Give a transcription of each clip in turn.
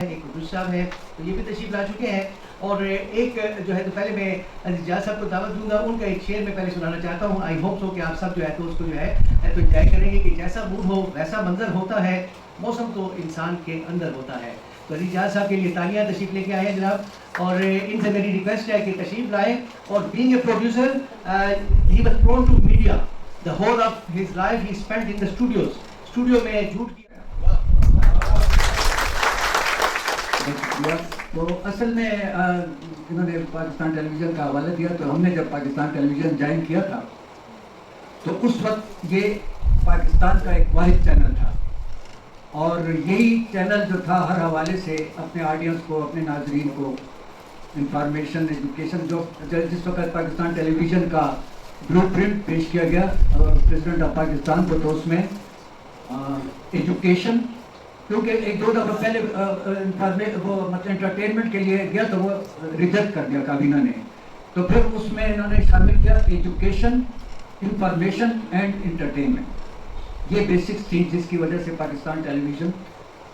ایک عبدالرشید صاحب ہے تو یہ بھی تشریف لا چکے ہیں. اور ایک جو ہے تو پہلے میں عزیز جاز صاحب کو دعوت دوں گا, ان کا ایک شعر میں پہلے سنانا چاہتا ہوں. آئی ہوپ سو کہ آپ سب جو ہے تو اس کو جو ہے تو انجوائے کریں گے کہ جیسا موڈ ہو ویسا منظر ہوتا ہے, موسم تو انسان کے اندر ہوتا ہے. تو عزیز جاز صاحب کے لیے تالیاں تشریف لے کے آئے ہیں جناب, اور ان سے میری ریکویسٹ ہے کہ تشریف لائیں. اور being a producer he was prone to media, the whole of his life he spent in the studio میں جھوٹ کیا. تو اصل میں انہوں نے پاکستان ٹیلی ویژن کا حوالہ دیا, تو ہم نے جب پاکستان ٹیلی ویژن جوائن کیا تھا تو اس وقت یہ پاکستان کا ایک واحد چینل تھا, اور یہی چینل جو تھا ہر حوالے سے اپنے آڈینس کو, اپنے ناظرین کو انفارمیشن, ایجوکیشن, جو جس وقت پاکستان ٹیلی ویژن کا بلو پرنٹ پیش کیا گیا پریزیڈنٹ آف پاکستان کو, تو اس میں ایجوکیشن, کیونکہ ایک دو دفعہ پہلے وہ مطلب انٹرٹینمنٹ کے لیے گیا تو وہ ریجیکٹ کر دیا کابینہ نے, تو پھر اس میں انہوں نے شامل کیا ایجوکیشن, انفارمیشن اینڈ انٹرٹینمنٹ. یہ بیسکس تھی جس کی وجہ سے پاکستان ٹیلی ویژن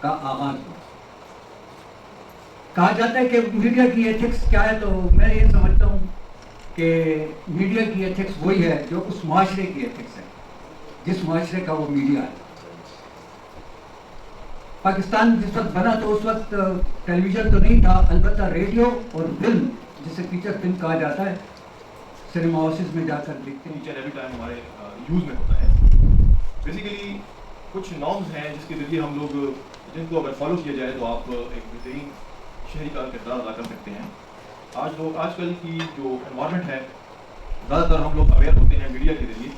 کا آغاز ہوا. کہا جاتا ہے کہ میڈیا کی ایتھکس کیا ہے, تو میں یہ سمجھتا ہوں کہ میڈیا کی ایتھکس وہی ہے جو اس معاشرے کی ایتھکس ہے جس معاشرے کا وہ میڈیا ہے. پاکستان جس وقت بنا تو اس وقت ٹیلی ویژن تو نہیں تھا, البتہ ریڈیو اور فلم, جسے فیچر فلم کہا جاتا ہے, سنیما ہاؤسز میں جا کر دیکھتے ہیں. ایوری ٹائم ہمارے یوز میں ہوتا ہے. بیسیکلی کچھ نارمز ہیں جس کے ذریعے ہم لوگ, جن کو اگر فالو کیا جائے تو آپ ایک بہترین شہری کا کردار ادا کر سکتے ہیں. آج کل کی جو انوائرمنٹ ہے, زیادہ تر ہم لوگ اویئر ہوتے ہیں میڈیا کے ذریعے.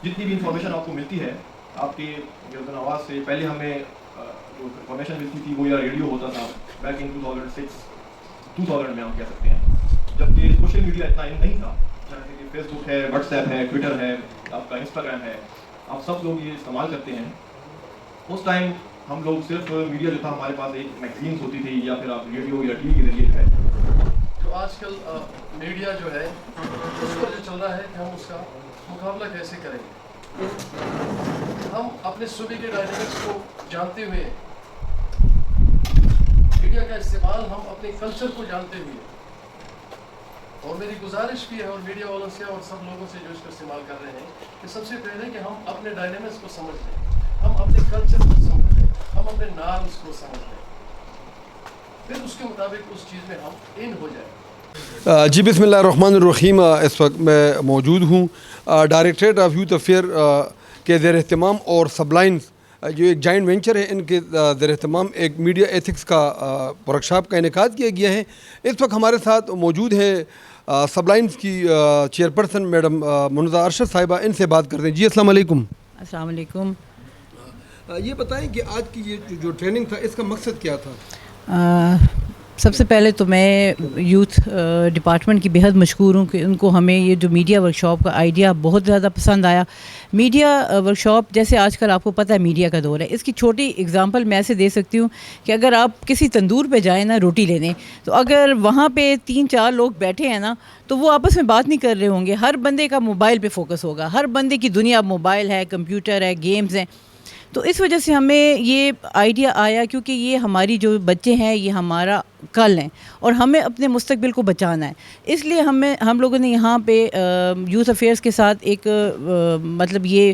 جتنی بھی انفارمیشن آپ کو ملتی ہے آپ کے گردن آواز سے, پہلے ہمیں جو انفارمیشن ملتی تھی وہ یا ریڈیو ہوتا تھا بیک ان 2000 میں ہم کہہ سکتے ہیں, جبکہ سوشل میڈیا اتنا نہیں تھا. جیسے کہ فیس بک ہے, واٹس ایپ ہے, ٹویٹر ہے, آپ کا انسٹاگرام ہے, آپ سب لوگ یہ استعمال کرتے ہیں. اس ٹائم ہم لوگ صرف میڈیا جو تھا ہمارے پاس ایک میگزینس ہوتی تھی یا پھر آپ ریڈیو یا ٹی وی کے ذریعے جو ہے. جو آج کل میڈیا جو ہے اس پر جو چل رہا ہے کہ ہم اس کا مقابلہ کیسے کریں گے. ہم اپنے صوبے کے ڈائنامکس کو جانتے ہوئے, میڈیا کا استعمال ہم اپنے کلچر کو جانتے ہوئے, اور میری گزارش بھی ہے اور میڈیا والوں سے اور سب لوگوں سے جو اس کو استعمال کر رہے ہیں کہ سب سے پہلے کہ ہم اپنے ڈائنامکس کو سمجھ لیں, ہم اپنے کلچر کو سمجھ لیں, ہم اپنے نارمس کو سمجھ لیں, پھر اس کے مطابق اس چیز میں ہم ان ہو جائیں. جی بسم اللہ الرحمن الرحیم. اس وقت میں موجود ہوں ڈائریکٹریٹ آف یوتھ افیئر کے زیر اہتمام اور سب لائنس جو ایک جائنٹ وینچر ہے ان کے زیر اہتمام ایک میڈیا ایتھکس کا ورکشاپ کا انعقاد کیا گیا ہے. اس وقت ہمارے ساتھ موجود ہے سب لائنس کی چیئرپرسن میڈم منزہ ارشد صاحبہ, ان سے بات کرتے ہیں. جی السلام علیکم. السلام علیکم. یہ بتائیں کہ آج کی یہ جو ٹریننگ تھا اس کا مقصد کیا تھا؟ سب سے پہلے تو میں یوتھ ڈپارٹمنٹ کی بہت مشکور ہوں کہ ان کو ہمیں یہ جو میڈیا ورکشاپ کا آئیڈیا بہت زیادہ پسند آیا. میڈیا ورکشاپ جیسے آج کل آپ کو پتہ ہے میڈیا کا دور ہے, اس کی چھوٹی اگزامپل میں ایسے دے سکتی ہوں کہ اگر آپ کسی تندور پہ جائیں نا روٹی لینے, تو اگر وہاں پہ 3-4 لوگ بیٹھے ہیں نا تو وہ آپس میں بات نہیں کر رہے ہوں گے, ہر بندے کا موبائل پہ فوکس ہوگا, ہر بندے کی دنیا موبائل ہے, کمپیوٹر ہے, گیمز ہیں. تو اس وجہ سے ہمیں یہ آئیڈیا آیا کیونکہ یہ ہماری جو بچے ہیں یہ ہمارا کل ہیں اور ہمیں اپنے مستقبل کو بچانا ہے. اس لیے ہم لوگوں نے یہاں پہ یوتھ افیئرس کے ساتھ ایک مطلب یہ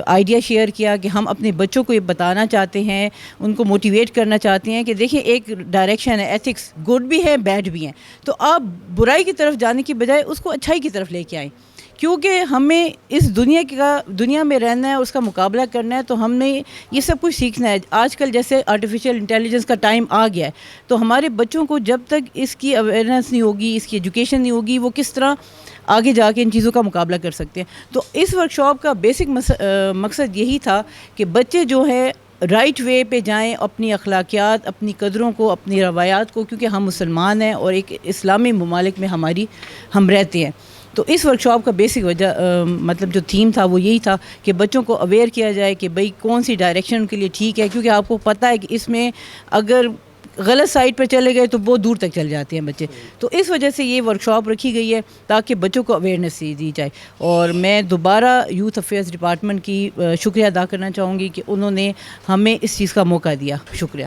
آئیڈیا شیئر کیا کہ ہم اپنے بچوں کو یہ بتانا چاہتے ہیں, ان کو موٹیویٹ کرنا چاہتے ہیں کہ دیکھیں ایک ڈائریکشن ہے, ایتھکس گڈ بھی ہے بیڈ بھی ہیں, تو آپ برائی کی طرف جانے کی بجائے اس کو اچھائی کی طرف لے کے آئیں, کیونکہ ہمیں اس دنیا میں رہنا ہے, اس کا مقابلہ کرنا ہے, تو ہم نے یہ سب کچھ سیکھنا ہے. آج کل جیسے آرٹیفیشیل انٹیلیجنس کا ٹائم آ گیا ہے, تو ہمارے بچوں کو جب تک اس کی اویئرنیس نہیں ہوگی, اس کی ایجوکیشن نہیں ہوگی, وہ کس طرح آگے جا کے ان چیزوں کا مقابلہ کر سکتے ہیں. تو اس ورکشاپ کا بیسک مقصد یہی تھا کہ بچے جو ہے رائٹ وے پہ جائیں, اپنی اخلاقیات, اپنی قدروں کو, اپنی روایات کو, کیونکہ ہم مسلمان ہیں اور ایک اسلامی ممالک میں ہم رہتے ہیں. تو اس ورکشاپ کا بیسک وجہ مطلب جو تھیم تھا وہ یہی تھا کہ بچوں کو اویئر کیا جائے کہ بھئی کون سی ڈائریکشن ان کے لیے ٹھیک ہے, کیونکہ آپ کو پتہ ہے کہ اس میں اگر غلط سائڈ پہ چلے گئے تو بہت دور تک چل جاتے ہیں بچے. تو اس وجہ سے یہ ورکشاپ رکھی گئی ہے تاکہ بچوں کو اویئرنیس دی جائے. اور میں دوبارہ یوتھ افیئرس ڈپارٹمنٹ کی شکریہ ادا کرنا چاہوں گی کہ انہوں نے ہمیں اس چیز کا موقع دیا. شکریہ.